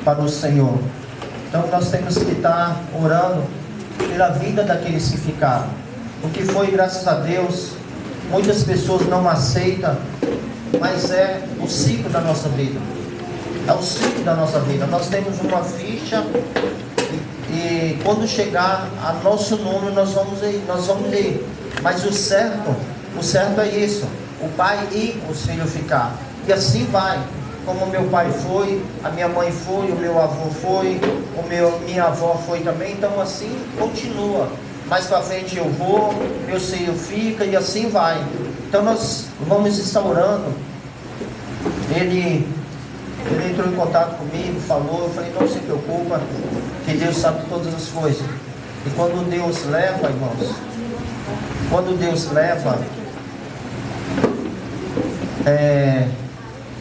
para o Senhor. Então nós temos que estar orando pela vida daqueles que ficaram. O que foi, graças a Deus, muitas pessoas não aceitam, mas é o ciclo da nossa vida. É o ciclo da nossa vida. Nós temos uma ficha e quando chegar a nosso número nós vamos ir. Mas o certo é isso: o pai e os filhos ficar. E assim vai. Como meu pai foi, a minha mãe foi, o meu avô foi, minha avó foi também. Então assim continua. Mais para frente eu vou, meu filho fica e assim vai. Então nós vamos estar orando. Ele entrou em contato comigo, falou, eu falei, não se preocupa, que Deus sabe todas as coisas. E quando Deus leva, irmãos,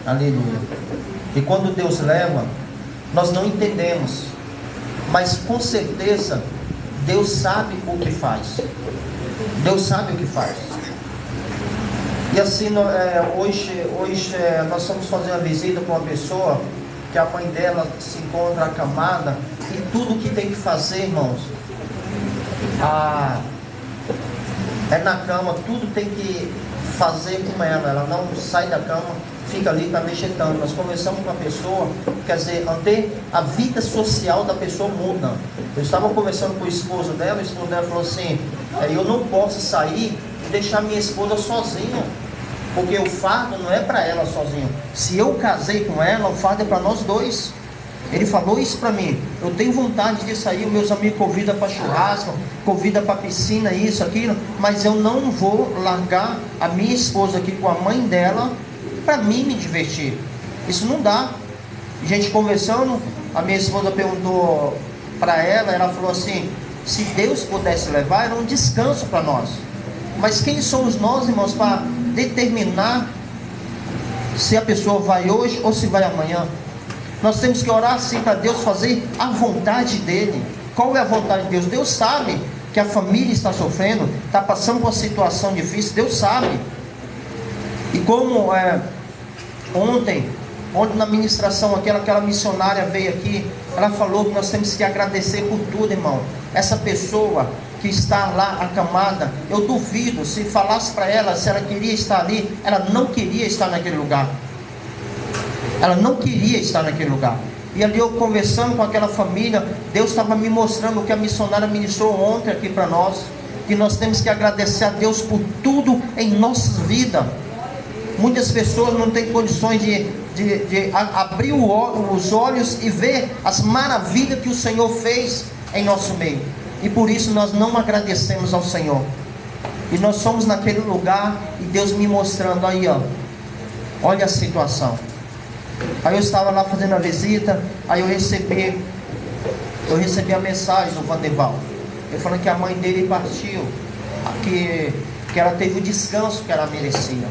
aleluia. E quando Deus leva, nós não entendemos, mas com certeza Deus sabe o que faz. Deus sabe o que faz. E assim, hoje nós fomos fazer uma visita com uma pessoa que a mãe dela se encontra acamada, e tudo que tem que fazer, irmãos, é na cama, tudo tem que fazer com ela. Ela não sai da cama, fica ali, está vegetando. Nós conversamos com a pessoa, quer dizer, até a vida social da pessoa muda. Eu estava conversando com o esposo dela falou assim, eu não posso sair e deixar minha esposa sozinha, porque o fardo não é para ela sozinha. Se eu casei com ela, o fardo é para nós dois. Ele falou isso para mim. Eu tenho vontade de sair, meus amigos convidam para churrasco, convidam para piscina, isso, aquilo, mas eu não vou largar a minha esposa aqui com a mãe dela para mim me divertir. Isso não dá. Gente conversando, a minha esposa perguntou para ela falou assim, se Deus pudesse levar, era um descanso para nós. Mas quem somos nós, irmãos, para determinar se a pessoa vai hoje ou se vai amanhã? Nós temos que orar sim para Deus fazer a vontade dEle. Qual é a vontade de Deus? Deus sabe que a família está sofrendo, está passando por uma situação difícil, Deus sabe. E como ontem na ministração, aquela missionária veio aqui, ela falou que nós temos que agradecer por tudo, irmão. Essa pessoa que está lá acamada, eu duvido, se falasse para ela se ela queria estar ali, ela não queria estar naquele lugar. Ela não queria estar naquele lugar. E ali eu conversando com aquela família, Deus estava me mostrando o que a missionária ministrou ontem aqui para nós, que nós temos que agradecer a Deus por tudo em nossas vidas. Muitas pessoas não têm condições de abrir os olhos e ver as maravilhas que o Senhor fez em nosso meio. E por isso nós não agradecemos ao Senhor. E nós somos naquele lugar e Deus me mostrando aí, olha a situação. Aí eu estava lá fazendo a visita, aí eu recebi a mensagem do Vandeval. Ele falando que a mãe dele partiu, que ela teve o descanso que ela merecia.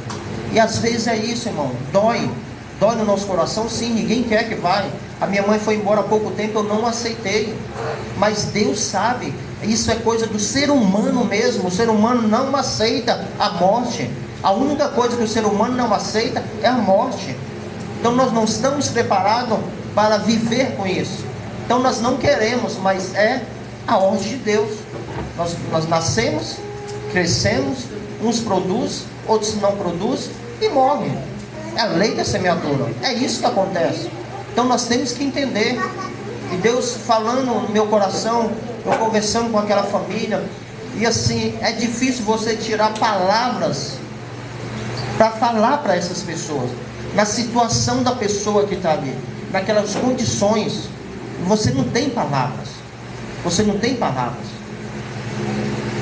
E às vezes é isso, irmão, dói no nosso coração, sim, ninguém quer que vai. A minha mãe foi embora há pouco tempo, eu não aceitei, mas Deus sabe, isso é coisa do ser humano mesmo. O ser humano não aceita a morte. A única coisa que o ser humano não aceita é a morte. Então nós não estamos preparados para viver com isso. Então nós não queremos, mas é a ordem de Deus. Nós nascemos, crescemos, uns produzem, outros não produzem e morrem. É a lei da semeadura. É isso que acontece. Então nós temos que entender. E Deus falando no meu coração, eu conversando com aquela família, e assim, é difícil você tirar palavras para falar para essas pessoas, na situação da pessoa que está ali, naquelas condições. Você não tem palavras. Você não tem palavras.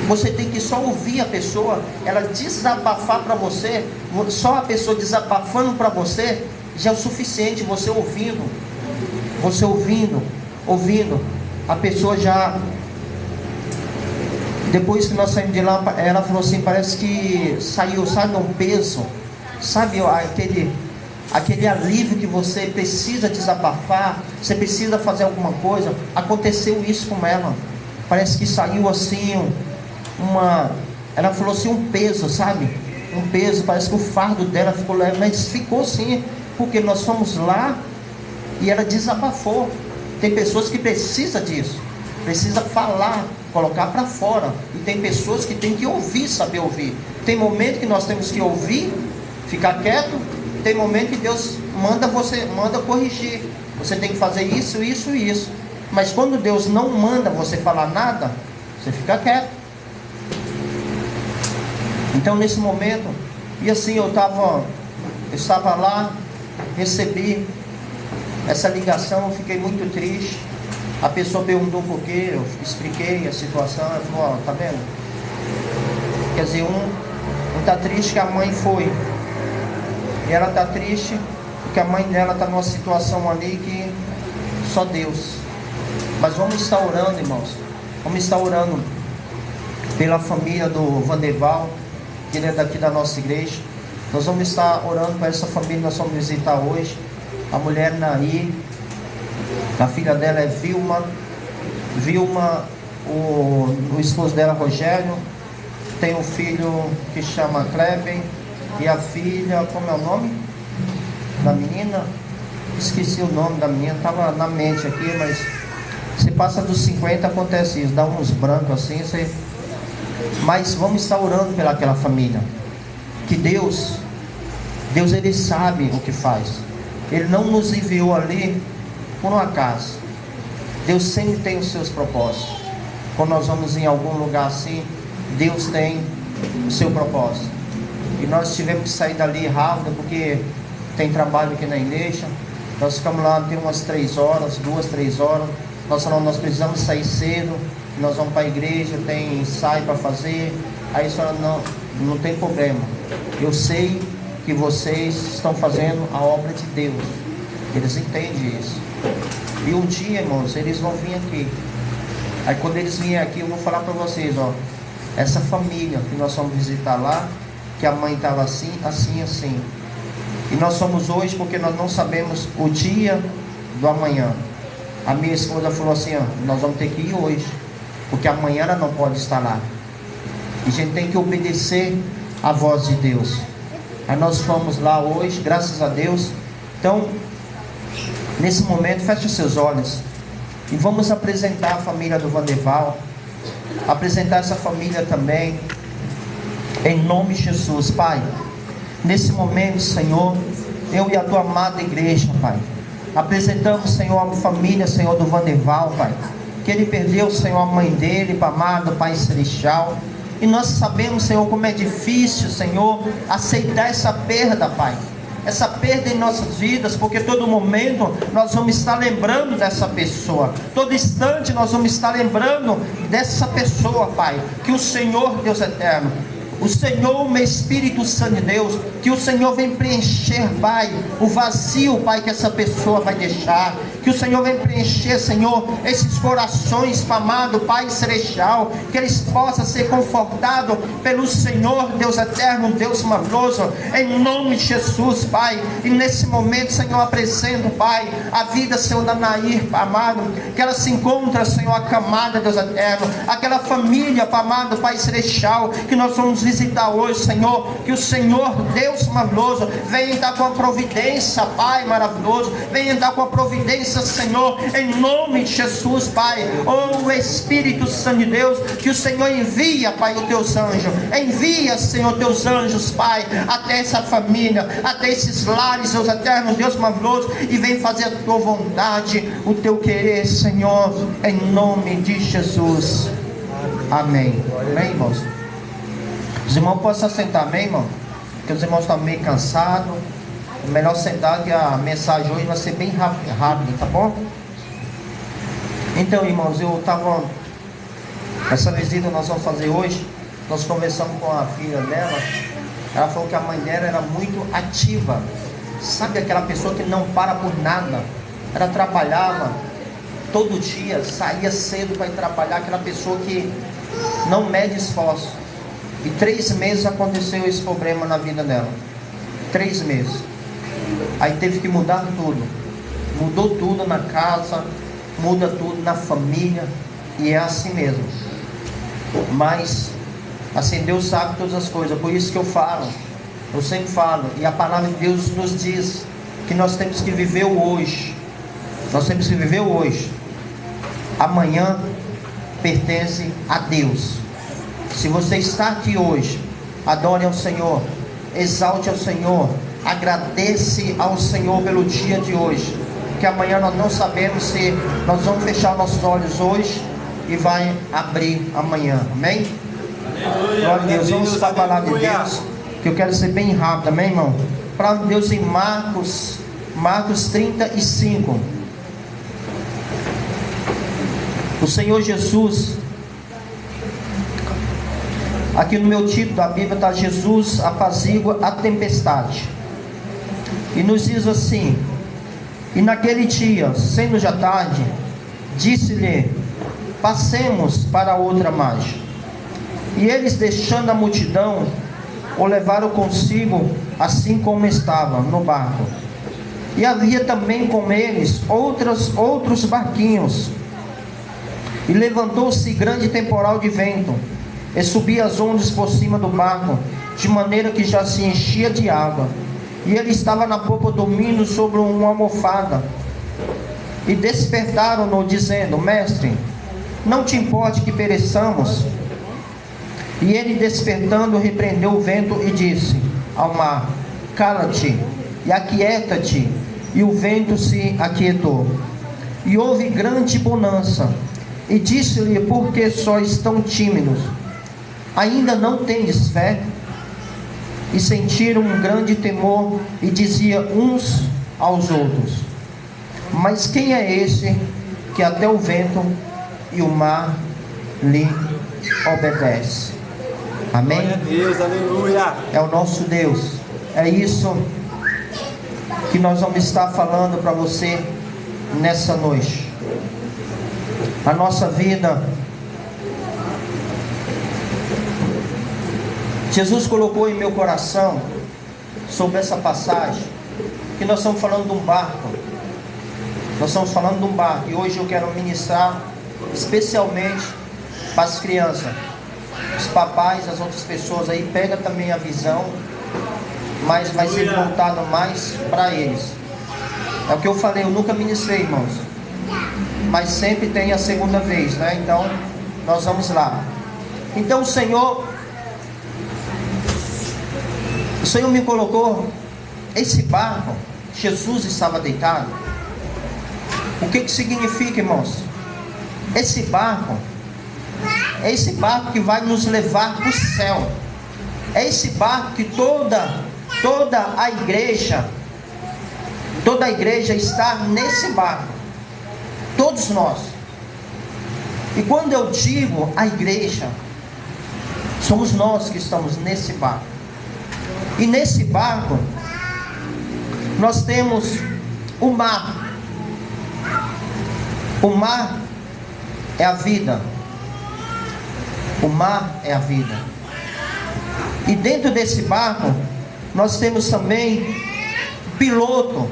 Você tem que só ouvir a pessoa, ela desabafar para você. Só a pessoa desabafando para você já é o suficiente. Você ouvindo, a pessoa já. Depois que nós saímos de lá, ela falou assim, parece que saiu, sabe, um peso, sabe, aquele alívio que você precisa desabafar, você precisa fazer alguma coisa. Aconteceu isso com ela. Parece que saiu assim ela falou assim, um peso, sabe? Um peso, parece que o fardo dela ficou leve, mas ficou sim, porque nós fomos lá E ela desabafou. Tem pessoas que precisam disso, precisa falar, colocar para fora. E tem pessoas que têm que ouvir, saber ouvir. Tem momento que nós temos que ouvir, ficar quieto. Tem momento que Deus manda corrigir. Você tem que fazer isso, isso e isso. Mas quando Deus não manda você falar nada, você fica quieto. Então nesse momento, e assim eu estava lá, recebi essa ligação, fiquei muito triste. A pessoa perguntou por quê, eu expliquei a situação. Ela falou: ó, tá vendo? Quer dizer, um tá triste que a mãe foi, e ela tá triste porque a mãe dela está numa situação ali que só Deus. Mas vamos estar orando, irmãos. Vamos estar orando pela família do Vandeval, que ele é daqui da nossa igreja. Nós vamos estar orando para essa família. Nós vamos visitar hoje a mulher Nair, a filha dela é Vilma, o esposo dela Rogério, tem um filho que chama Kleber, e a filha, como é o nome da menina? Esqueci o nome da menina, estava na mente aqui, mas se passa dos 50 acontece isso, dá uns brancos assim, mas vamos estar orando pelaquela família, que Deus ele sabe o que faz. Ele não nos enviou ali por um acaso. Deus sempre tem os seus propósitos. Quando nós vamos em algum lugar assim, Deus tem o seu propósito. E nós tivemos que sair dali rápido, porque tem trabalho aqui na igreja. Nós ficamos lá, tem umas 3 horas, 2, 3 horas. Nós falamos: nós precisamos sair cedo, nós vamos para a igreja, tem ensaio para fazer. Aí eles falaram: não tem problema, eu sei que vocês estão fazendo a obra de Deus. Eles entendem isso. E um dia, irmãos, eles vão vir aqui. Aí quando eles vierem aqui, eu vou falar para vocês, ó, essa família que nós vamos visitar lá, que a mãe estava assim, assim, assim. E nós somos hoje porque nós não sabemos o dia do amanhã. A minha esposa falou assim: ó, nós vamos ter que ir hoje, porque amanhã ela não pode estar lá. E a gente tem que obedecer a voz de Deus. Aí nós fomos lá hoje, graças a Deus. Então, nesse momento, feche seus olhos e vamos apresentar a família do Vandeval, apresentar essa família também, em nome de Jesus. Pai, nesse momento, Senhor, eu e a tua amada igreja, Pai, apresentamos, Senhor, a família, Senhor, do Vandeval, Pai, que ele perdeu, Senhor, a mãe dele, Pai amado, Pai celestial. E nós sabemos, Senhor, como é difícil, Senhor, aceitar essa perda, Pai. Essa perda em nossas vidas, porque todo momento nós vamos estar lembrando dessa pessoa. Todo instante nós vamos estar lembrando dessa pessoa, Pai. Que o Senhor, Deus eterno, o Senhor, o meu Espírito Santo de Deus, que o Senhor vem preencher, Pai, o vazio, Pai, que essa pessoa vai deixar. Que o Senhor vem preencher, Senhor, esses corações, amado Pai celestial, que eles possam ser confortados pelo Senhor, Deus eterno, Deus maravilhoso, em nome de Jesus, Pai. E nesse momento, Senhor, apresento, Pai, a vida, Senhor, da Nair, Pai amado, que ela se encontra, Senhor, acamada, Deus eterno, aquela família, Pai amado, Pai celestial, que nós vamos visitar hoje, Senhor. Que o Senhor, Deus maravilhoso, venha dar com a providência, Pai maravilhoso, venha dar com a providência, Senhor, em nome de Jesus, Pai. Oh Espírito Santo de Deus, que o Senhor envia, Pai, os teus anjos, envia, Senhor, teus anjos, Pai, até essa família, até esses lares, Deus eterno, Deus maravilhoso, e vem fazer a tua vontade, o teu querer, Senhor, em nome de Jesus. Amém. Amém, irmãos? Os irmãos possam sentar, amém, irmão? Porque os irmãos estão meio cansados. É melhor sentar, que a mensagem hoje vai ser bem rápida, tá bom? Então, irmãos, eu estava... Essa visita nós vamos fazer hoje. Nós conversamos com a filha dela. Ela falou que a mãe dela era muito ativa. Sabe aquela pessoa que não para por nada? Ela trabalhava todo dia, saía cedo para ir trabalhar. Aquela pessoa que não mede esforço. E 3 meses aconteceu esse problema na vida dela. 3 meses. Aí teve que mudar tudo. Mudou tudo na casa, muda tudo na família. E é assim mesmo. Mas assim, Deus sabe todas as coisas. Por isso que eu sempre falo, e a palavra de Deus nos diz que nós temos que viver o hoje. Nós temos que viver o hoje. Amanhã pertence a Deus. Se você está aqui hoje, adore ao Senhor, exalte ao Senhor, agradece ao Senhor pelo dia de hoje, que amanhã nós não sabemos se nós vamos fechar nossos olhos hoje e vai abrir amanhã. Amém? Glória a Deus. Vamos para a palavra de Deus, que eu quero ser bem rápido, amém, irmão? Palavra de Deus em Marcos 35. O Senhor Jesus, aqui no meu título da Bíblia está: Jesus apazigua a tempestade. E nos diz assim: e naquele dia, sendo já tarde, disse-lhe: passemos para outra margem. E eles, deixando a multidão, o levaram consigo, assim como estava no barco. E havia também com eles outros barquinhos. E levantou-se grande temporal de vento, e subia as ondas por cima do barco, de maneira que já se enchia de água. E ele estava na popa, dormindo sobre uma almofada. E despertaram-no, dizendo: mestre, não te importe que pereçamos? E ele, despertando, repreendeu o vento e disse ao mar: cala-te e aquieta-te. E o vento se aquietou. E houve grande bonança. E disse-lhe: por que só estão tímidos? Ainda não tendes fé? E sentiram um grande temor, e diziam uns aos outros: mas quem é esse que até o vento e o mar lhe obedece? Amém? Glória a Deus, aleluia. É o nosso Deus. É isso que nós vamos estar falando para você nessa noite. A nossa vida, Jesus colocou em meu coração sobre essa passagem, que nós estamos falando de um barco. Nós estamos falando de um barco, e hoje eu quero ministrar especialmente para as crianças. Os papais, as outras pessoas aí, pega também a visão, mas vai ser voltado mais para eles. É o que eu falei, eu nunca ministrei, irmãos, mas sempre tem a segunda vez, né? Então, nós vamos lá. Então o Senhor me colocou esse barco. Jesus estava deitado. O que significa, irmãos? Esse barco é esse barco que vai nos levar para o céu. É esse barco que toda a igreja está nesse barco. Todos nós. E quando eu digo a igreja, somos nós que estamos nesse barco. E nesse barco nós temos o mar. O mar é a vida. O mar é a vida. E dentro desse barco nós temos também piloto.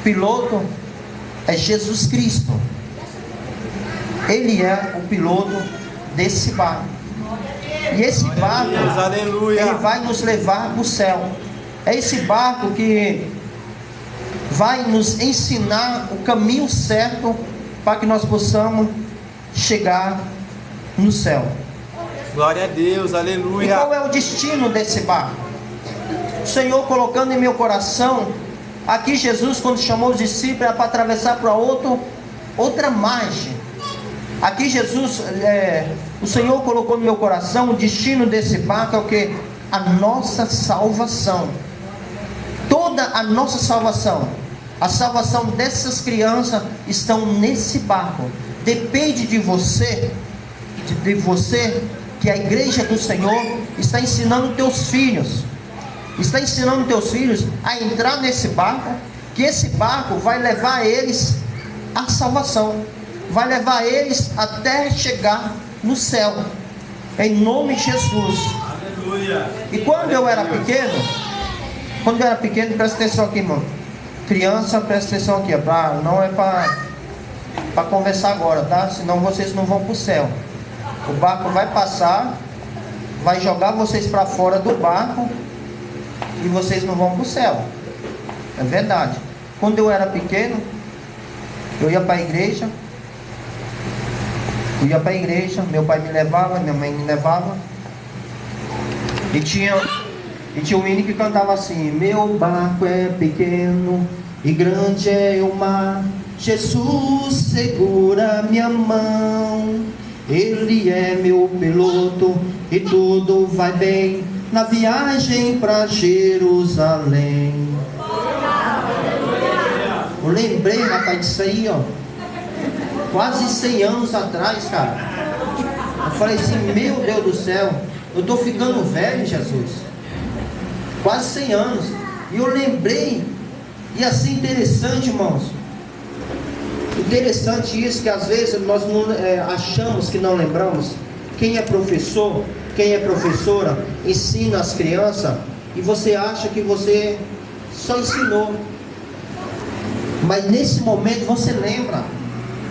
Piloto é Jesus Cristo. Ele é o piloto desse barco. E esse barco, ele vai nos levar para o céu. É esse barco que vai nos ensinar o caminho certo para que nós possamos chegar no céu. Glória a Deus, aleluia. E qual é o destino desse barco? O Senhor colocando em meu coração, aqui Jesus, quando chamou os discípulos, era para atravessar para outra margem. Aqui Jesus, o Senhor colocou no meu coração, o destino desse barco é o que? A nossa salvação. Toda a nossa salvação, a salvação dessas crianças estão nesse barco. Depende de você, que a igreja do Senhor está ensinando teus filhos. Está ensinando teus filhos a entrar nesse barco, que esse barco vai levar eles à salvação, vai levar eles até chegar no céu, em nome de Jesus. Aleluia. E quando eu era pequeno, presta atenção aqui, irmão. Criança, presta atenção aqui, não é para conversar agora, tá? Senão vocês não vão para o céu. O barco vai passar, vai jogar vocês para fora do barco, e vocês não vão para o céu. É verdade. Quando eu era pequeno, Eu ia para a igreja. Meu pai me levava, minha mãe me levava. E tinha um menino que cantava assim: meu barco é pequeno e grande é o mar, Jesus segura minha mão. Ele é meu piloto e tudo vai bem na viagem para Jerusalém. Eu lembrei, rapaz, disso aí, ó, quase 100 anos atrás, cara. Eu falei assim: meu Deus do céu, eu estou ficando velho, Jesus. Quase 100 anos. E eu lembrei. E assim, interessante, irmãos. Interessante isso, que às vezes nós não, achamos que não lembramos. Quem é professor, quem é professora, ensina as crianças, e você acha que você só ensinou. Mas nesse momento você lembra.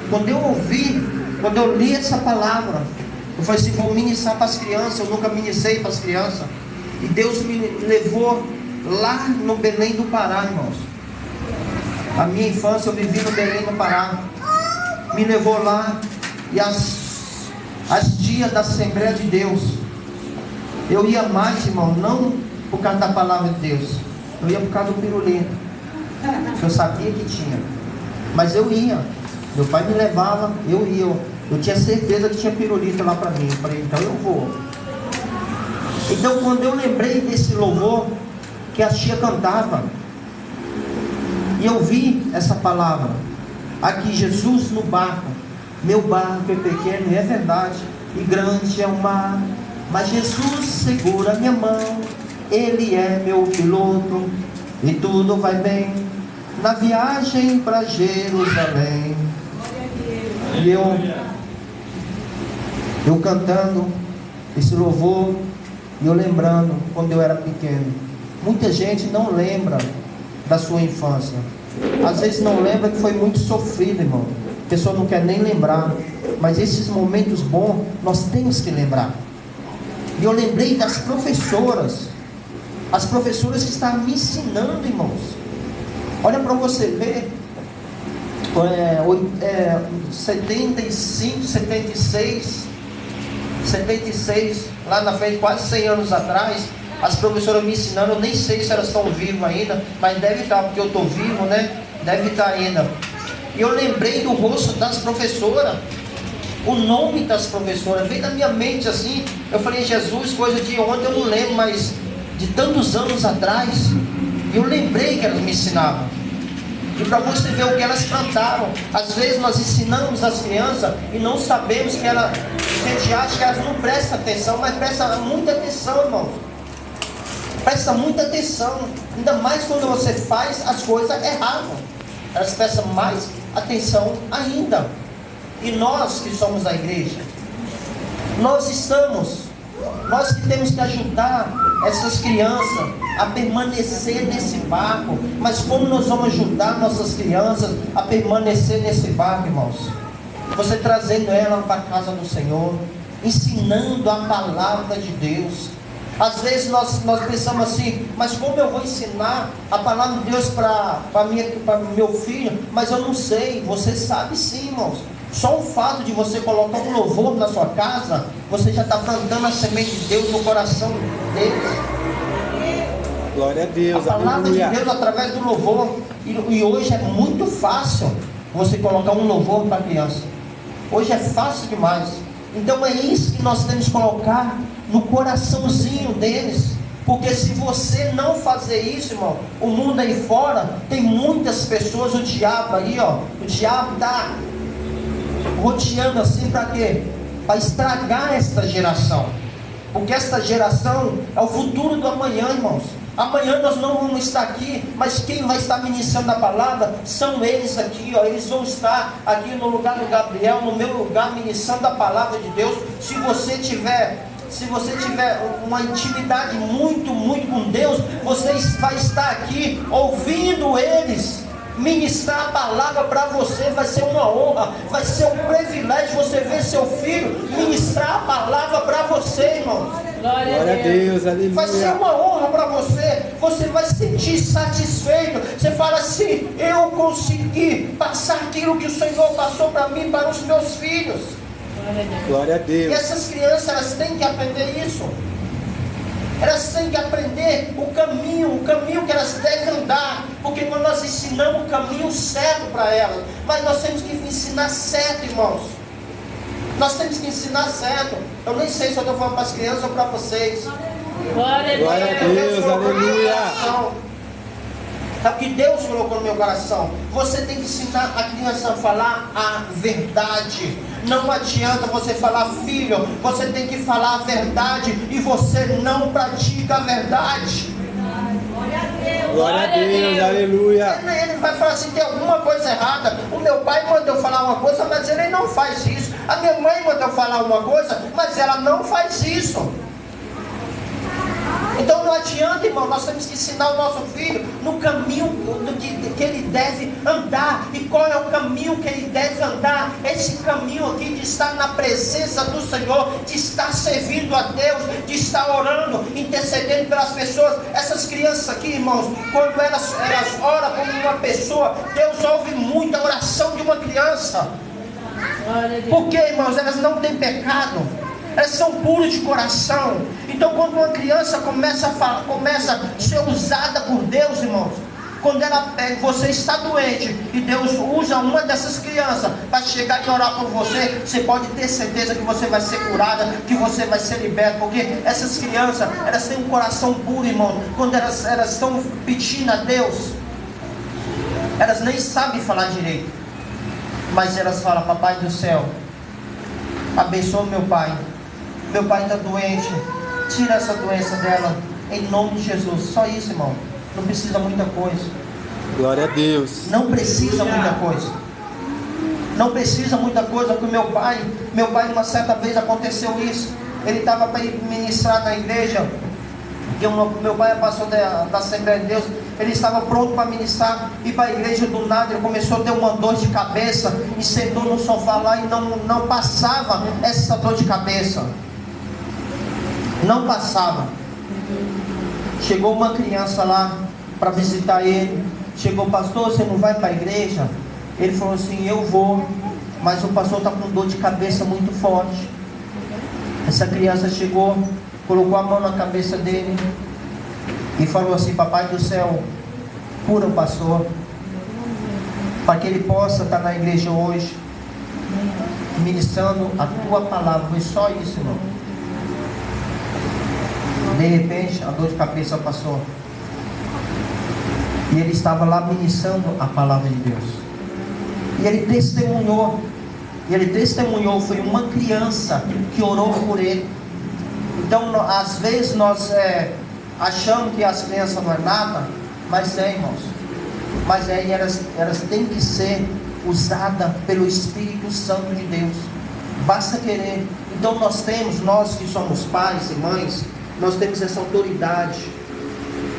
Quando eu li essa palavra, eu falei assim: vou ministrar para as crianças. Eu nunca ministrei para as crianças. E Deus me levou lá no Belém do Pará, irmãos. A minha infância eu vivi no Belém do Pará. Me levou lá. E as dias da Assembleia de Deus, eu ia mais, irmão, não por causa da palavra de Deus. Eu ia por causa do pirulito, que eu sabia que tinha. Mas eu ia. Meu pai me levava, eu ia. Eu tinha certeza que tinha pirulito lá para mim. Eu falei: então eu vou. Então, quando eu lembrei desse louvor que a tia cantava, e eu vi essa palavra aqui: Jesus no barco, meu barco é pequeno, e é verdade, e grande é o mar, mas Jesus segura minha mão. Ele é meu piloto e tudo vai bem na viagem para Jerusalém. E eu cantando esse louvor, e eu lembrando quando eu era pequeno. Muita gente não lembra da sua infância. Às vezes não lembra que foi muito sofrido, irmão. A pessoa não quer nem lembrar. Mas esses momentos bons, nós temos que lembrar. E eu lembrei das professoras. As professoras que estavam me ensinando, irmãos. Olha para você ver. 75, 76, lá na frente, quase 100 anos atrás, as professoras me ensinando. Eu nem sei se elas estão vivas ainda, mas deve estar, porque eu estou vivo, né? Deve estar ainda. E eu lembrei do rosto das professoras, o nome das professoras, veio na minha mente assim. Eu falei: Jesus, coisa de ontem eu não lembro, mas de tantos anos atrás. E eu lembrei que elas me ensinavam. E para você ver o que elas plantaram. Às vezes nós ensinamos as crianças e não sabemos que a gente acha que elas não prestam atenção, mas presta muita atenção, irmão. Presta muita atenção. Ainda mais quando você faz as coisas erradas. Elas prestam mais atenção ainda. E nós que somos a igreja, nós que temos que ajudar essas crianças a permanecer nesse barco. Mas como nós vamos ajudar nossas crianças a permanecer nesse barco, irmãos? Você trazendo ela para a casa do Senhor, ensinando a palavra de Deus. Às vezes nós pensamos assim: mas como eu vou ensinar a palavra de Deus para meu filho? Mas eu não sei. Você sabe sim, irmãos. Só o fato de você colocar um louvor na sua casa, você já está plantando a semente de Deus no coração deles. Glória a Deus. A palavra de Deus através do louvor. E hoje é muito fácil você colocar um louvor para a criança. Hoje é fácil demais. Então é isso que nós temos que colocar no coraçãozinho deles. Porque se você não fazer isso, irmão, o mundo aí fora tem muitas pessoas, o diabo aí, ó, o diabo está rodeando assim para quê? Para estragar esta geração. Porque esta geração é o futuro do amanhã, irmãos. Amanhã nós não vamos estar aqui, mas quem vai estar ministrando a palavra são eles aqui, ó. Eles vão estar aqui no lugar do Gabriel, no meu lugar, ministrando a palavra de Deus. Se você tiver uma intimidade muito com Deus, você vai estar aqui ouvindo eles ministrar a palavra para você. Vai ser uma honra, vai ser um privilégio você ver seu filho ministrar a palavra para você, irmão. Glória a Deus, aleluia. Vai ser uma honra para você você vai se sentir satisfeito. Você fala assim: eu consegui passar aquilo que o Senhor passou para mim, para os meus filhos. Glória a Deus. E essas crianças, elas têm que aprender isso. Elas têm que aprender o caminho que elas devem andar. Porque quando nós ensinamos o caminho certo para elas, mas nós temos que ensinar certo, irmãos. Nós temos que ensinar certo. Eu nem sei se eu estou falando para as crianças ou para vocês. Glória a Deus, aleluia. É o que Deus colocou no meu coração. Você tem que ensinar a criança a falar a verdade. Não adianta você falar: filho, você tem que falar a verdade, e você não pratica a verdade. Glória a Deus, aleluia. Ele vai falar assim: tem alguma coisa errada. O meu pai mandou falar uma coisa, mas ele não faz isso. A minha mãe mandou falar uma coisa, mas ela não faz isso. Então não adianta, irmão, nós temos que ensinar o nosso filho no caminho que ele deve andar. E qual é o caminho que ele deve andar? Esse caminho aqui de estar na presença do Senhor, de estar servindo a Deus, de estar orando, intercedendo pelas pessoas. Essas crianças aqui, irmãos, quando elas oram por uma pessoa, Deus ouve muito a oração de uma criança. Porque, irmãos, elas não têm pecado. Elas são puras de coração. Então quando uma criança começa a ser usada por Deus, irmãos, quando você está doente e Deus usa uma dessas crianças para chegar e orar por você, você pode ter certeza que você vai ser curada, que você vai ser liberto. Porque essas crianças, elas têm um coração puro, irmão. Quando elas estão pedindo a Deus, elas nem sabem falar direito, mas elas falam: papai do céu, abençoa meu pai. Meu pai está doente, tira essa doença dela, em nome de Jesus. Só isso, irmão. Não precisa muita coisa. Glória a Deus. Não precisa muita coisa. Não precisa muita coisa. Porque meu pai, uma certa vez aconteceu isso. Ele estava para ir ministrar na igreja. Meu pai é pastor da Assembleia de Deus. Ele estava pronto para ministrar, ir para a igreja. Do nada ele começou a ter uma dor de cabeça, e sentou no sofá lá, e não passava essa dor de cabeça. Não passava. Chegou uma criança lá para visitar ele. Chegou: pastor, você não vai para a igreja? Ele falou assim: eu vou, mas o pastor está com dor de cabeça muito forte. Essa criança chegou, colocou a mão na cabeça dele e falou assim: papai do céu, cura o pastor, para que ele possa estar na igreja hoje, ministrando a tua palavra. Foi só isso, irmão. De repente a dor de cabeça passou, e ele estava lá ministrando a palavra de Deus. E ele testemunhou. Foi uma criança que orou por ele. Então às vezes nós achamos que as crianças não é nada, mas irmãos, mas elas têm que ser usadas pelo Espírito Santo de Deus. Basta querer. Então nós que somos pais e mães, nós temos essa autoridade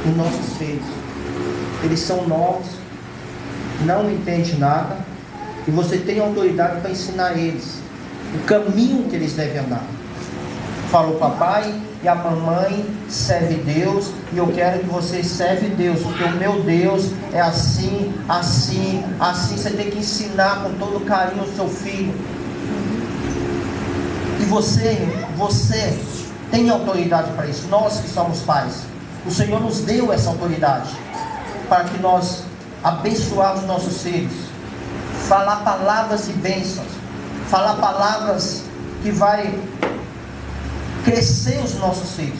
em nossos filhos. Eles são novos, não entendem nada, e você tem autoridade para ensinar eles o caminho que eles devem andar. Fala: o papai e a mamãe serve Deus, e eu quero que você serve Deus, porque o meu Deus é assim, assim, assim. Você tem que ensinar com todo carinho o seu filho. E você tem autoridade para isso. Nós que somos pais, o Senhor nos deu essa autoridade para que nós abençoarmos nossos filhos, falar palavras de bênçãos, falar palavras que vai crescer os nossos filhos.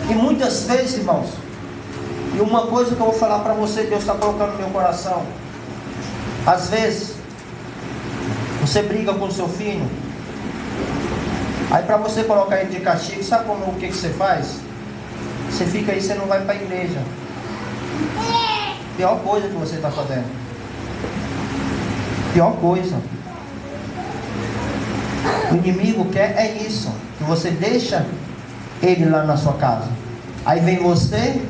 E muitas vezes, irmãos, e uma coisa que eu vou falar para você, Deus está colocando no meu coração: às vezes você briga com o seu filho, aí para você colocar ele de castigo, sabe o que você faz? Você fica aí, você não vai para a igreja. Pior coisa que você está fazendo. Pior coisa. O inimigo quer isso, que você deixa ele lá na sua casa. Aí vem você,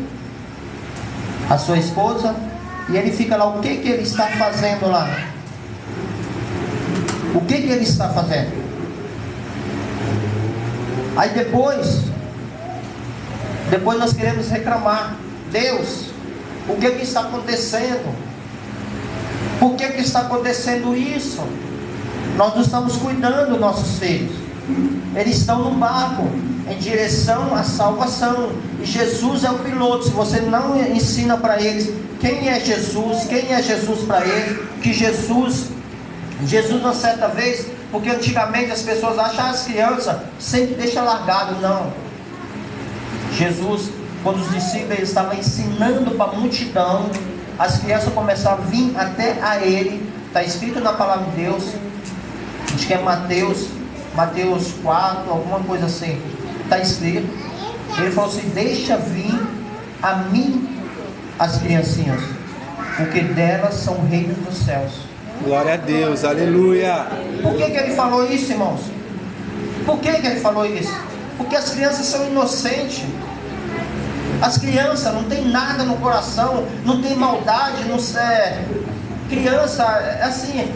a sua esposa, e ele fica lá. O que ele está fazendo lá? O que ele está fazendo? Aí depois Depois nós queremos reclamar: Deus, o que está acontecendo? Por que está acontecendo isso? Nós não estamos cuidando dos nossos filhos. Eles estão no barco em direção à salvação, e Jesus é o piloto. Se você não ensina para eles quem é Jesus para eles, que Jesus uma certa vez, porque antigamente as pessoas acham as crianças sempre deixa largado. Não, Jesus, quando os discípulos estavam ensinando para a multidão, as crianças começaram a vir até a ele. Está escrito na palavra de Deus, acho que é Mateus 4, alguma coisa assim, está escrito. Ele falou assim: deixa vir a mim as criancinhas, porque delas são o reino dos céus. Glória a Deus, aleluia. Por que ele falou isso, irmãos? Por que ele falou isso? Porque as crianças são inocentes. As crianças não tem nada no coração, não tem maldade, não é criança, assim.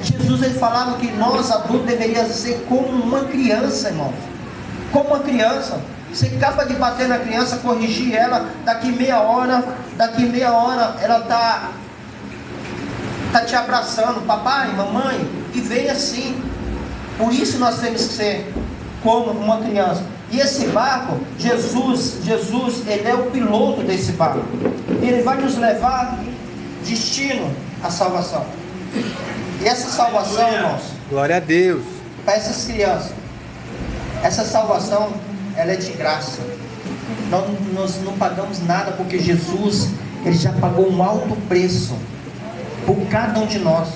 Jesus, ele falava que nós adultos deveríamos ser como uma criança, irmãos. Como uma criança. Você acaba de bater na criança, corrigir ela, daqui meia hora ela está te abraçando, papai, mamãe, e vem assim. Por isso nós temos que ser como uma criança. E esse barco, Jesus, ele é o piloto desse barco. Ele vai nos levar destino à salvação. E essa salvação, irmãos, glória a Deus, para essas crianças, essa salvação, ela é de graça. Nós não pagamos nada, porque Jesus, ele já pagou um alto preço por cada um de nós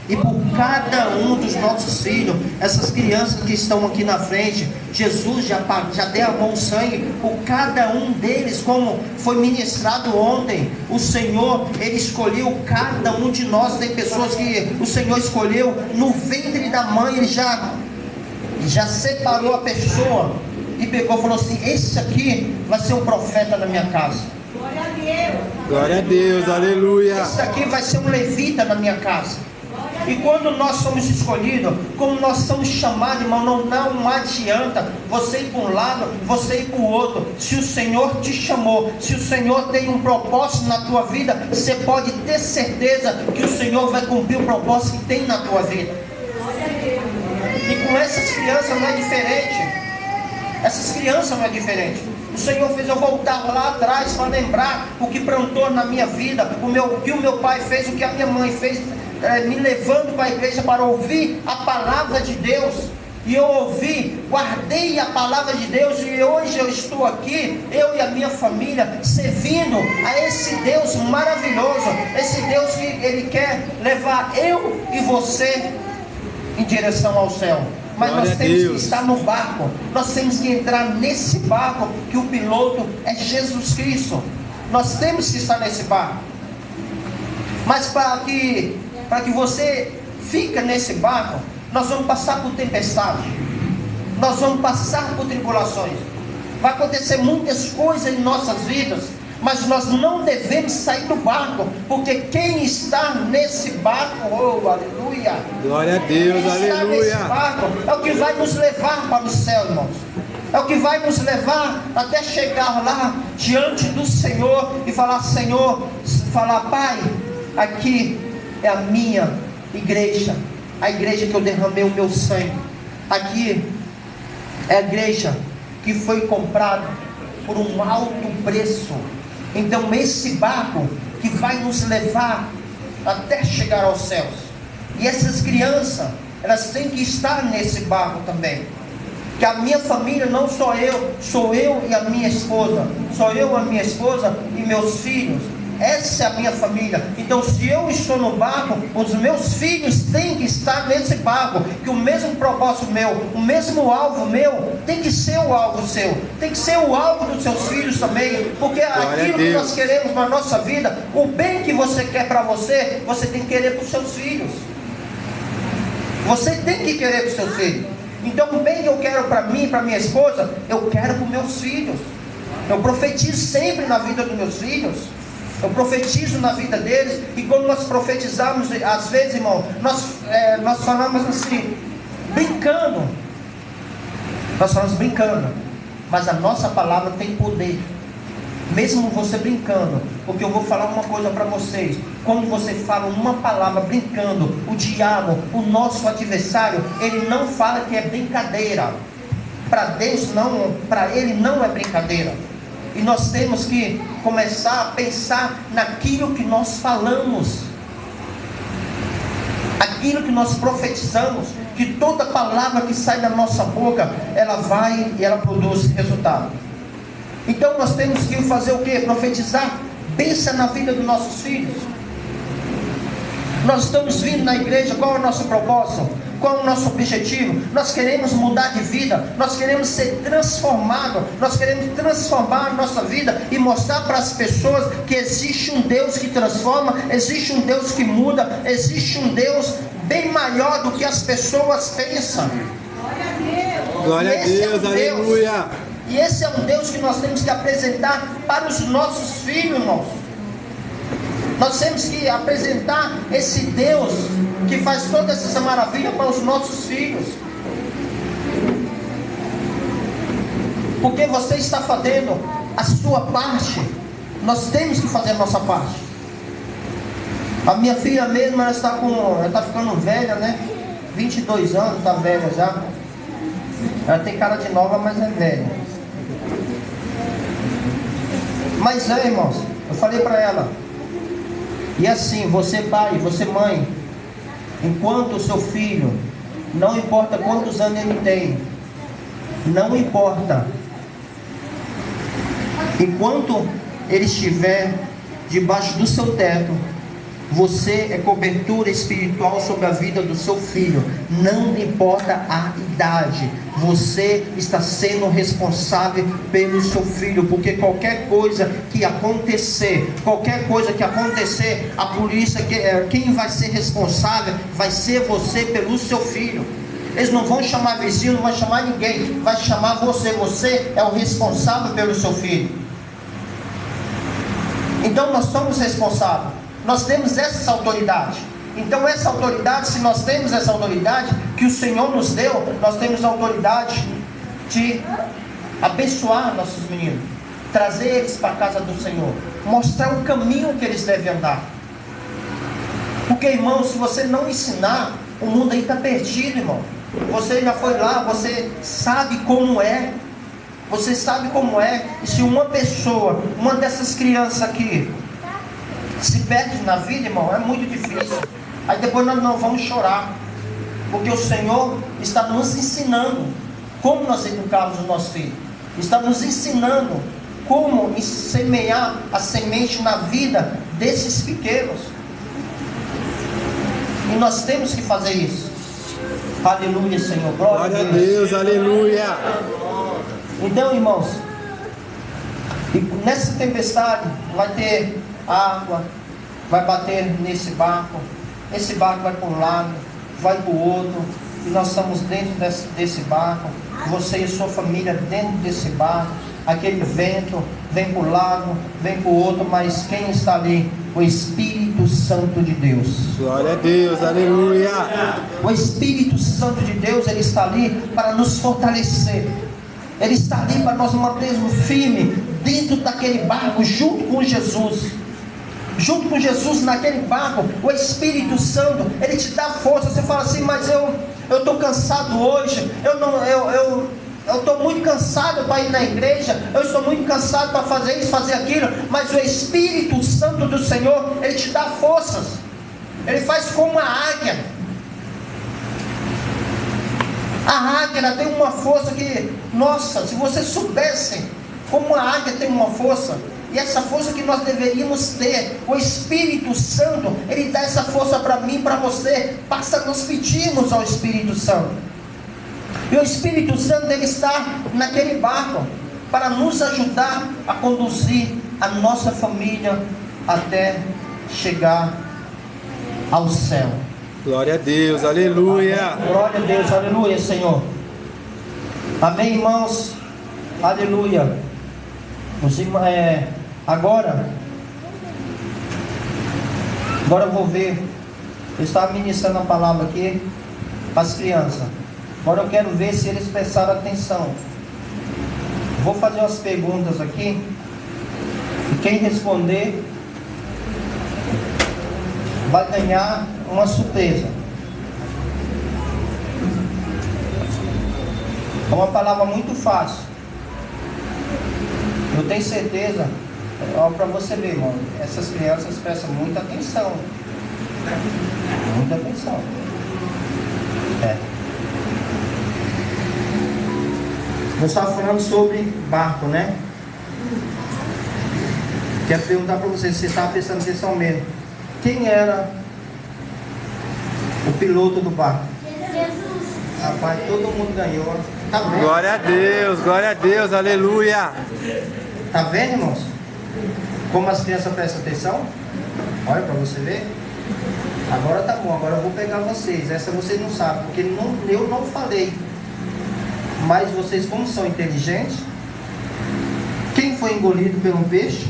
e por cada um dos nossos filhos. Essas crianças que estão aqui na frente, Jesus já derramou sangue por cada um deles, como foi ministrado ontem. O Senhor, ele escolheu cada um de nós. Tem pessoas que o Senhor escolheu no ventre da mãe. Ele já separou a pessoa e pegou e falou assim: esse aqui vai ser um profeta na minha casa. Glória a Deus. Glória a Deus, aleluia. Esse aqui vai ser um levita na minha casa. E quando nós somos escolhidos, como nós somos chamados, irmão, não adianta você ir para um lado, você ir para o outro. Se o Senhor te chamou, se o Senhor tem um propósito na tua vida, você pode ter certeza que o Senhor vai cumprir o propósito que tem na tua vida. E com essas crianças não é diferente. Essas crianças não é diferente. O Senhor fez eu voltar lá atrás para lembrar o que plantou na minha vida, o que o meu pai fez, o que a minha mãe fez, me levando para a igreja para ouvir a palavra de Deus. E eu ouvi, guardei a palavra de Deus, e hoje eu estou aqui, eu e a minha família, servindo a esse Deus maravilhoso, esse Deus que ele quer levar eu e você em direção ao céu. Mas glória nós temos que estar no barco, nós temos que entrar nesse barco, que o piloto é Jesus Cristo. Nós temos que estar nesse barco. Mas para que você fique nesse barco, nós vamos passar por tempestade, nós vamos passar por tribulações, vai acontecer muitas coisas em nossas vidas, mas nós não devemos sair do barco, porque quem está nesse barco, oh aleluia, glória a Deus, quem está aleluia, nesse barco é o que vai nos levar para o céu, irmãos. É o que vai nos levar até chegar lá diante do Senhor e falar: Senhor, falar: Pai, aqui é a minha igreja, a igreja que eu derramei o meu sangue. Aqui é a igreja que foi comprada por um alto preço. Então esse barco que vai nos levar até chegar aos céus. E essas crianças, elas têm que estar nesse barco também. Que a minha família não sou eu e a minha esposa. Sou eu, a minha esposa e meus filhos. Essa é a minha família. Então se eu estou no barco, os meus filhos têm que estar nesse barco. Que o mesmo propósito meu, o mesmo alvo meu, tem que ser o alvo seu, tem que ser o alvo dos seus filhos também. Porque aquilo que nós queremos na nossa vida, o bem que você quer para você, você tem que querer para os seus filhos. Você tem que querer para os seus filhos. Então o bem que eu quero para mim, para minha esposa, eu quero para os meus filhos. Eu profetizo sempre na vida dos meus filhos. Eu profetizo na vida deles. E quando nós profetizamos, às vezes, irmão, nós falamos assim, brincando. Nós falamos brincando. mas a nossa palavra tem poder. Mesmo você brincando, porque eu vou falar uma coisa para vocês: quando você fala uma palavra brincando, o diabo, o nosso adversário, ele não fala que é brincadeira. Para Deus não, para ele não é brincadeira. E nós temos que começar a pensar naquilo que nós falamos, aquilo que nós profetizamos, que toda palavra que sai da nossa boca, ela vai e ela produz resultado. Então nós temos que fazer o que? Profetizar bênção na vida dos nossos filhos. Nós estamos vindo na igreja, qual é o nosso propósito? Qual é o nosso objetivo? Nós queremos mudar de vida, nós queremos ser transformados, nós queremos transformar a nossa vida e mostrar para as pessoas que existe um Deus que transforma, existe um Deus que muda, existe um Deus bem maior do que as pessoas pensam. Glória a Deus, aleluia. E esse é um Deus que nós temos que apresentar para os nossos filhos, irmãos. Nós temos que apresentar esse Deus que faz toda essa maravilha para os nossos filhos. Porque você está fazendo a sua parte, nós temos que fazer a nossa parte. A minha filha mesmo, ela está ficando velha, né? 22 anos, está velha já. Ela tem cara de nova, mas é velha. Mas irmãos, eu falei para ela, e assim, você pai, você mãe, enquanto o seu filho, não importa quantos anos ele tem, não importa, enquanto ele estiver debaixo do seu teto, você é cobertura espiritual sobre a vida do seu filho. Não importa a idade, você está sendo responsável pelo seu filho, porque qualquer coisa que acontecer, a polícia, quem vai ser responsável vai ser você pelo seu filho. Eles não vão chamar vizinho, não vai chamar ninguém, vai chamar você. Você é o responsável pelo seu filho. Então nós somos responsáveis. Nós temos essa autoridade. Então essa autoridade, se nós temos essa autoridade que o Senhor nos deu, nós temos a autoridade de abençoar nossos meninos, trazer eles para a casa do Senhor, mostrar o caminho que eles devem andar. Porque, irmão, se você não ensinar, o mundo aí está perdido, irmão. Você já foi lá, você sabe como é. Você sabe como é. E se uma pessoa, uma dessas crianças aqui, se perde na vida, irmão, é muito difícil. Aí depois nós não vamos chorar, porque o Senhor está nos ensinando como nós educamos os nossos filhos, está nos ensinando como semear a semente na vida desses pequenos. E nós temos que fazer isso. Aleluia, Senhor. Glória a Deus, aleluia. Então, irmãos, nessa tempestade vai ter água, vai bater nesse barco, esse barco vai para um lado, vai para o outro, e nós estamos dentro desse barco, você e sua família dentro desse barco, aquele vento vem para um lado, vem para o outro, mas quem está ali? O Espírito Santo de Deus. Glória a Deus, aleluia. O Espírito Santo de Deus, ele está ali para nos fortalecer, ele está ali para nós mantermos firme dentro daquele barco, junto com Jesus. Junto com Jesus naquele barco, o Espírito Santo, ele te dá força. Você fala assim, mas eu estou cansado hoje, eu estou muito cansado para ir na igreja, eu estou muito cansado para fazer isso, fazer aquilo. Mas o Espírito Santo do Senhor, ele te dá forças. Ele faz como a águia. A águia tem uma força que, nossa, se você soubesse como a águia tem uma força, e essa força que nós deveríamos ter, o Espírito Santo, ele dá essa força para mim, para você. Basta nós pedirmos ao Espírito Santo. E o Espírito Santo, ele está naquele barco para nos ajudar a conduzir a nossa família até chegar ao céu. Glória a Deus, aleluia. Amém. Glória a Deus, aleluia, Senhor. Amém, irmãos. Aleluia. Agora eu vou ver. Eu estava ministrando a palavra aqui para as crianças. Agora eu quero ver se eles prestaram atenção. Vou fazer umas perguntas aqui. E quem responder vai ganhar uma surpresa. É uma palavra muito fácil. Eu tenho certeza, para você ver, irmão, essas crianças prestam muita atenção. Muita atenção. Nós estávamos falando sobre barco, né? Quero perguntar para vocês, se está prestando atenção mesmo. Quem era o piloto do barco? Jesus. Rapaz, todo mundo ganhou. Tá vendo? Glória a Deus, aleluia. Tá vendo, irmãos? Como as crianças prestam atenção? Olha para você ver. Agora tá bom, agora eu vou pegar vocês. Essa vocês não sabem, porque eu não falei. Mas vocês, como são inteligentes, quem foi engolido pelo peixe?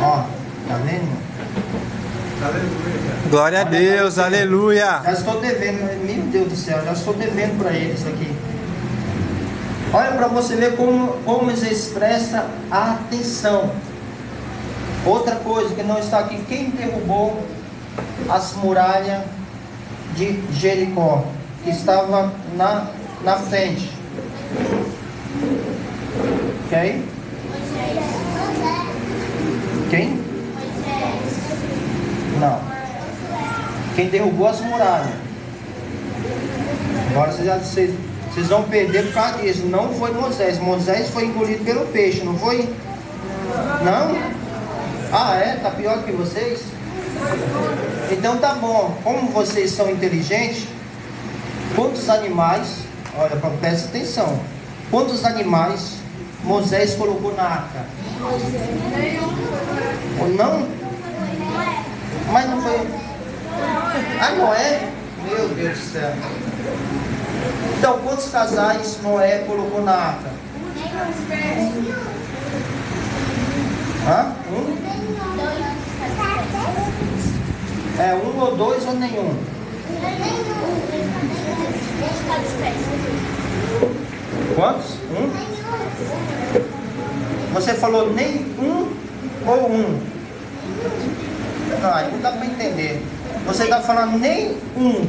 Ó, tá vendo, irmão? Glória a Deus, aleluia. Já estou devendo, meu Deus do céu, já estou devendo para eles aqui. Olha para você ver como eles expressam a atenção. Outra coisa que não está aqui, quem derrubou as muralhas de Jericó, que estava na frente? Ok? Quem? Não. Quem derrubou as muralhas. Agora vocês vão perder por causa disso. Não foi Moisés. Moisés foi engolido pelo peixe, não foi? Não? Ah, é? Tá pior que vocês? Então tá bom. Como vocês são inteligentes, quantos animais, olha, presta atenção, quantos animais Moisés colocou na arca? Ou não? Mas não foi. Ah, Noé? Meu Deus do céu. Então, quantos casais Noé colocou na arca? Hã? Um ou dois ou nenhum? Quantos? Você falou nenhum ou um? Não dá para entender. Você está falando nenhum.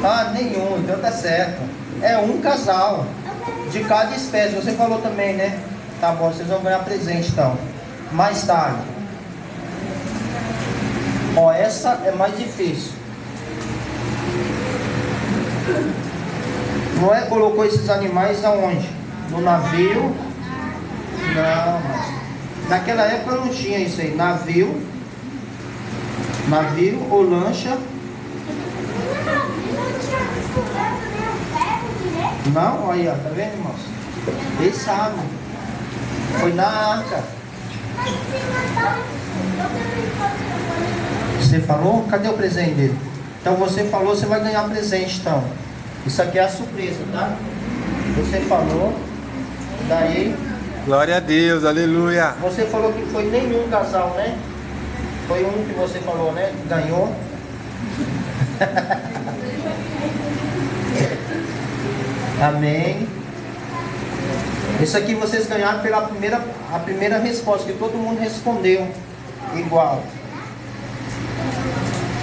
Ah, nenhum, então tá certo. É um casal de cada espécie. Você falou também, né? Tá bom, vocês vão ganhar presente então. Mais tarde. Ó, essa é mais difícil. Noé colocou esses animais aonde? No navio? Não, mas naquela época não tinha isso aí. Navio ou lancha. Não, aí ó, tá vendo, irmãos? Eles sabem. Foi na arca. Você falou? Cadê o presente dele? Então você falou, você vai ganhar presente então. Isso aqui é a surpresa, tá? Você falou, daí... Glória a Deus, aleluia. Você falou que foi nenhum casal, né? Foi um que você falou, né? Ganhou. Amém. Isso aqui vocês ganharam pela primeira resposta, que todo mundo respondeu igual.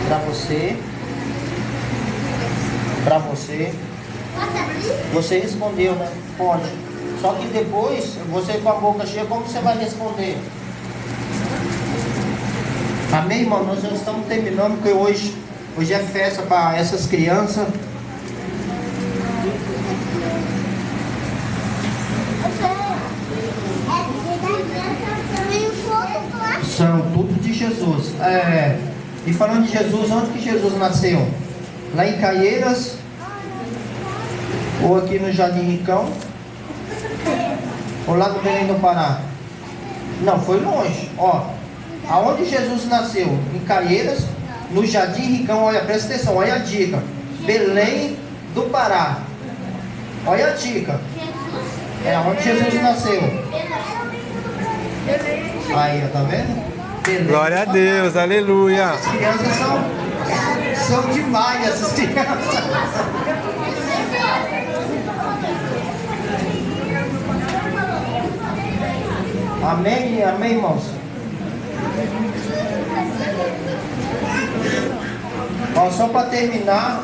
Para você. Para você. Você respondeu, né? Pode. Só que depois, você com a boca cheia, como você vai responder? Amém, irmão? Nós já estamos terminando, porque hoje é festa para essas crianças. São tudo de Jesus. E falando de Jesus, onde que Jesus nasceu? Lá em Caieiras? Ou aqui no Jardim Ricão? Ou lá no Belém do Pará? Não, foi longe. Ó, aonde Jesus nasceu? Em Caieiras, no Jardim Ricão. Olha, presta atenção, olha a dica. Belém do Pará. Olha a dica. É onde Jesus nasceu. Aí, tá vendo? Belém. Glória a Deus, aleluia. As crianças são demais, essas crianças. Amém, amém, irmãos. Ó, só para terminar,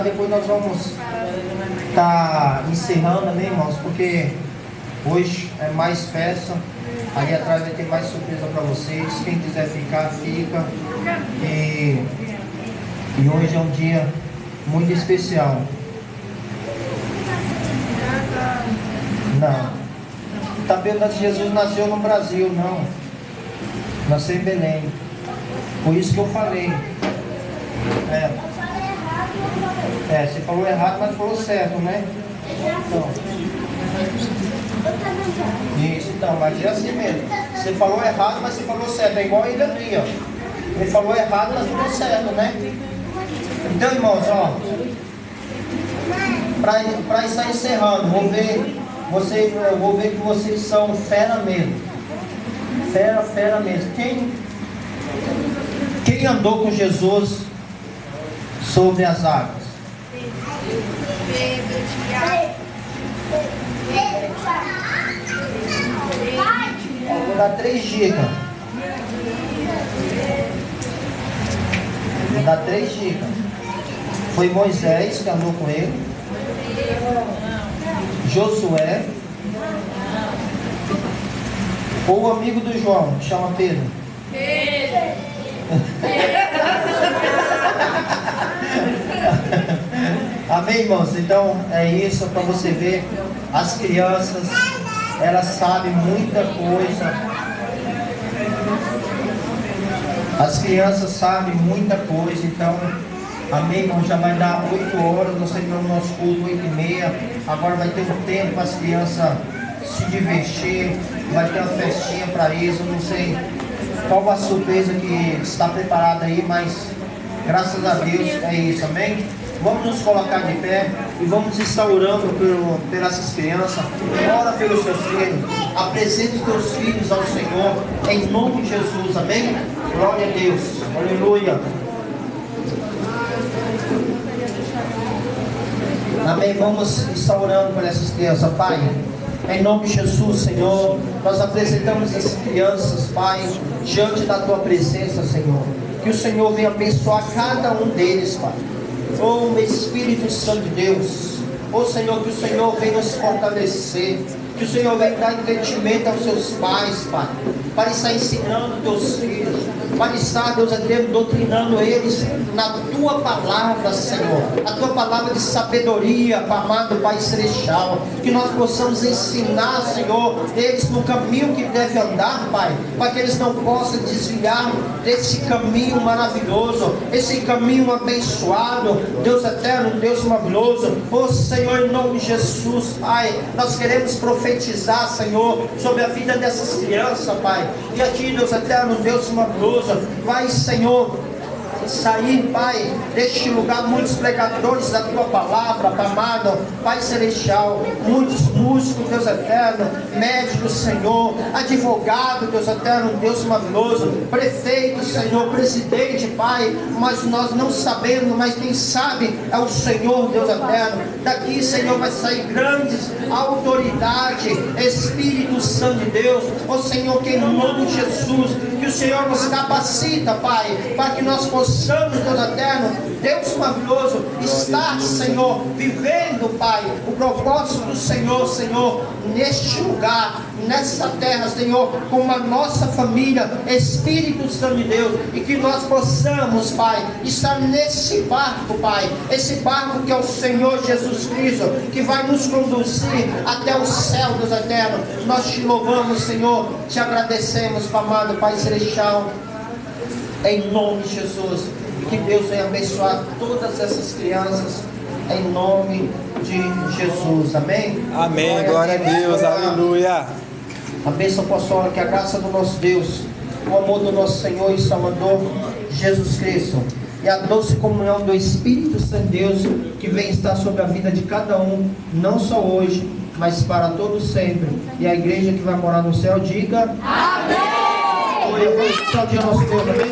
depois nós vamos estar encerrando, amém, irmãos, porque hoje é mais festa. Ali atrás vai ter mais surpresa para vocês. Quem quiser ficar, fica. E hoje é um dia muito especial. Não. Está perguntando se Jesus nasceu no Brasil. Não. Nasceu em Belém. Por isso que eu falei. Você falou errado, mas falou certo, né? Então. Isso, então, mas é assim mesmo. Você falou errado, mas você falou certo. É igual ele ali, ó. Ele falou errado, mas falou certo, né? Então, irmãos, ó. Para estar encerrando, vou ver que vocês são fera mesmo. Fera mesmo. Quem andou com Jesus sobre as águas? Vou dar 3 dicas. Foi Moisés que andou com ele, Josué, ou o amigo do João, que chama Pedro. Amém, irmãos? Então é isso, para você ver. As crianças, elas sabem muita coisa. Então, amém, irmão? Já vai dar 8 horas. Nós terminamos o nosso culto 8h30. Agora vai ter um tempo para as crianças se divertir. Vai ter uma festinha para isso. Eu não sei qual a surpresa que está preparada aí, mas graças a Deus é isso, amém? Vamos nos colocar de pé e vamos estar orando por essas crianças. Ora pelos seus filhos. Apresente os teus filhos ao Senhor em nome de Jesus, amém? Glória a Deus, aleluia. Amém, vamos estar orando por essas crianças, Pai. Em nome de Jesus, Senhor, nós apresentamos essas crianças, Pai, diante da Tua presença, Senhor. Que o Senhor venha abençoar cada um deles, Pai. Oh, Espírito Santo de Deus, oh Senhor, que o Senhor venha nos fortalecer, que o Senhor venha dar entendimento aos seus pais, Pai, para estar ensinando teus filhos, para estar, Deus Deus, doutrinando eles na Tua palavra, Senhor, a Tua palavra de sabedoria, amado Pai Celestial, que nós possamos ensinar, Senhor, eles no caminho que devem andar, Pai, para que eles não possam desviar desse caminho maravilhoso, esse caminho abençoado, Deus eterno, Deus maravilhoso. Oh Senhor, em nome de Jesus, Pai, nós queremos profetizar, Senhor, sobre a vida dessas crianças, Pai, e aqui, Deus eterno, Deus maravilhoso, vai, Senhor, sair, Pai, deste lugar muitos pregadores da Tua palavra, amado Pai Celestial, muitos músicos, Deus eterno, médicos, Senhor, advogado, Deus eterno, Deus maravilhoso, prefeito, Senhor, presidente, Pai, mas nós não sabemos, mas quem sabe é o Senhor, Deus eterno. Daqui, Senhor, vai sair grandes autoridade, Espírito Santo de Deus, ó Senhor, que em nome de Jesus, que o Senhor nos capacita, Pai, para que nós possamos, Deus eterno, Deus maravilhoso, estar, Senhor, vivendo, Pai, o propósito do Senhor, Senhor, neste lugar, nessa terra, Senhor, com a nossa família, Espírito Santo de Deus, e que nós possamos, Pai, estar nesse barco, Pai, esse barco que é o Senhor Jesus Cristo, que vai nos conduzir até o céu, Deus eterno. Nós te louvamos, Senhor, te agradecemos, amado Pai Celestial, em nome de Jesus, e que Deus venha abençoar todas essas crianças, em nome de Jesus, amém? Amém, glória a Deus, aleluia. A bênção apostólica, que a graça do nosso Deus, o amor do nosso Senhor e Salvador Jesus Cristo, e a doce comunhão do Espírito Santo de Deus, que vem estar sobre a vida de cada um, não só hoje, mas para todos sempre. E a igreja que vai morar no céu, diga amém! Glória a Deus, nosso Deus, amém?